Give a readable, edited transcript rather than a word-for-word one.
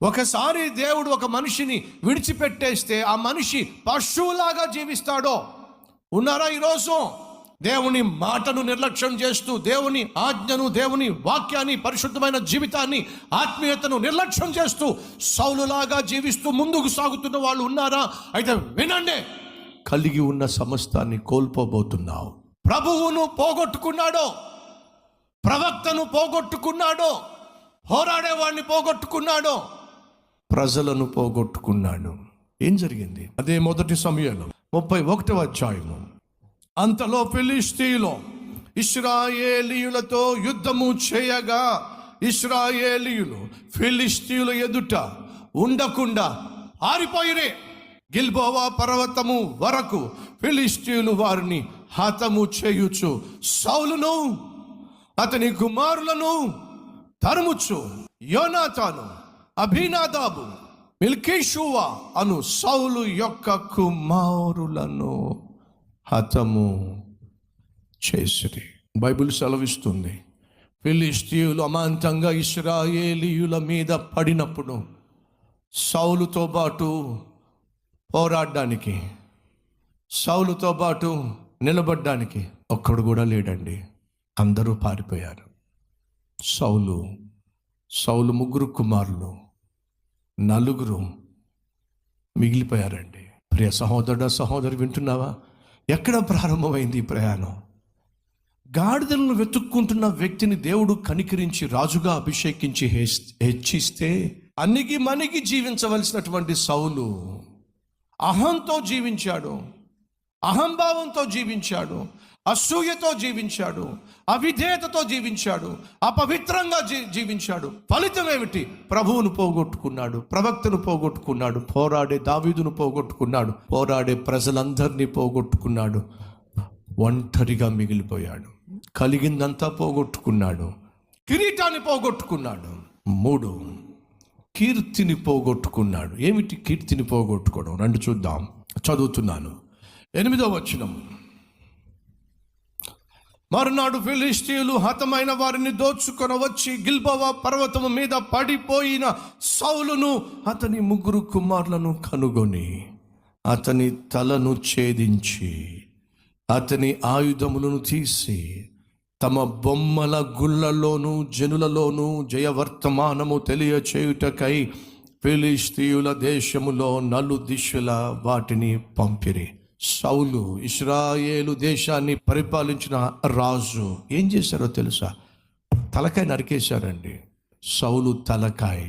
ఒకసారి దేవుడు ఒక మనిషిని విడిచిపెట్టేస్తే ఆ మనిషి పశువులాగా జీవిస్తాడో ఉన్నారా ఈరోజు? దేవుని మాటను నిర్లక్ష్యం చేస్తూ, దేవుని ఆజ్ఞను, దేవుని వాక్యాన్ని, పరిశుద్ధమైన జీవితాన్ని, ఆత్మీయతను నిర్లక్ష్యం చేస్తూ సౌలులాగా జీవిస్తూ ముందుకు సాగుతున్న వాళ్ళు ఉన్నారా? అయితే వినండి, కలిగి ఉన్న సమస్తాన్ని కోల్పోబోతున్నావు. ప్రభువును పోగొట్టుకున్నాడో, ప్రవక్తను పోగొట్టుకున్నాడో, పోరాడేవాడిని పోగొట్టుకున్నాడో, ప్రజలను పోగొట్టుకున్నాడు. ఏం జరిగింది? అదే మొదటి సమయంలో 31వ అధ్యాయము. అంతలో ఫిలిష్తీయులు ఇశ్రాయేలీయులతో యుద్ధము చేయగా ఇశ్రాయేలీయులు ఫిలిష్తీయుల ఎదుట ఉండకుండా పారిపోయిరే. గిల్బోవా పర్వతము వరకు ఫిలిష్తీయులు వారిని హతము చేయుచు సౌలును అతని కుమారులను తరుముచు యోనాతాను, అభినాదాబు, మిల్కీషువా అను సౌలు యొక్క కుమారులను హతము చేసిరి. బైబిల్ సెలవిస్తుంది, ఫిలిష్తీయులు అమాంతంగా ఇశ్రాయేలీయుల మీద పడినప్పుడు సౌలుతో పాటు పోరాడడానికి, సౌలుతో పాటు నిలబడ్డానికి ఒక్కడు కూడా లేడండి. అందరూ పారిపోయారు. సౌలు ముగ్గురు కుమారులు, నలుగురు మిగిలిపోయారండి. ప్రియ సహోదరుడా, సహోదరి, వింటున్నావా? ఎక్కడ ప్రారంభమైంది ఈ ప్రయాణం? గాడిదలను వెతుక్కుంటున్న వ్యక్తిని దేవుడు కనికరించి రాజుగా అభిషేకించి హెచ్చిస్తే అన్నికి మనికి జీవించవలసినటువంటి సౌలు అహంతో జీవించాడు, అహంభావంతో జీవించాడు, అసూయతో జీవించాడు, అవిధేయతతో జీవించాడు, అపవిత్రంగా జీవించాడు. ఫలితం ఏమిటి? ప్రభువును పోగొట్టుకున్నాడు, ప్రవక్తను పోగొట్టుకున్నాడు, పోరాడే దావీదును పోగొట్టుకున్నాడు, పోరాడే ప్రజలందరినీ పోగొట్టుకున్నాడు, ఒంటరిగా మిగిలిపోయాడు. కలిగిందంతా పోగొట్టుకున్నాడు, కిరీటాన్ని పోగొట్టుకున్నాడు. 3, కీర్తిని పోగొట్టుకున్నాడు. ఏమిటి కీర్తిని పోగొట్టుకోవడం? రండి చూద్దాం. చదువుతున్నాను, 8వ వచనం. మరునాడు ఫిలిష్తీయులు హతమైన వారిని దోచుకొని వచ్చి గిల్బోవా పర్వతము మీద పడిపోయిన సౌలును అతని ముగ్గురు కుమారులను కనుగొని అతని తలను ఛేదించి అతని ఆయుధములను తీసి తమ బొమ్మల గుళ్ళలోను జనులలోను జయవర్తమానము తెలియచేయుటకై ఫిలిష్తీయుల దేశములో నలుదిశల వాటిని పంపిరి. సౌలు ఇశ్రాయేలు దేశాన్ని పరిపాలించిన రాజు ఏం చేశారో తెలుసా? తలకాయ నరికేశారండి. సౌలు తలకాయ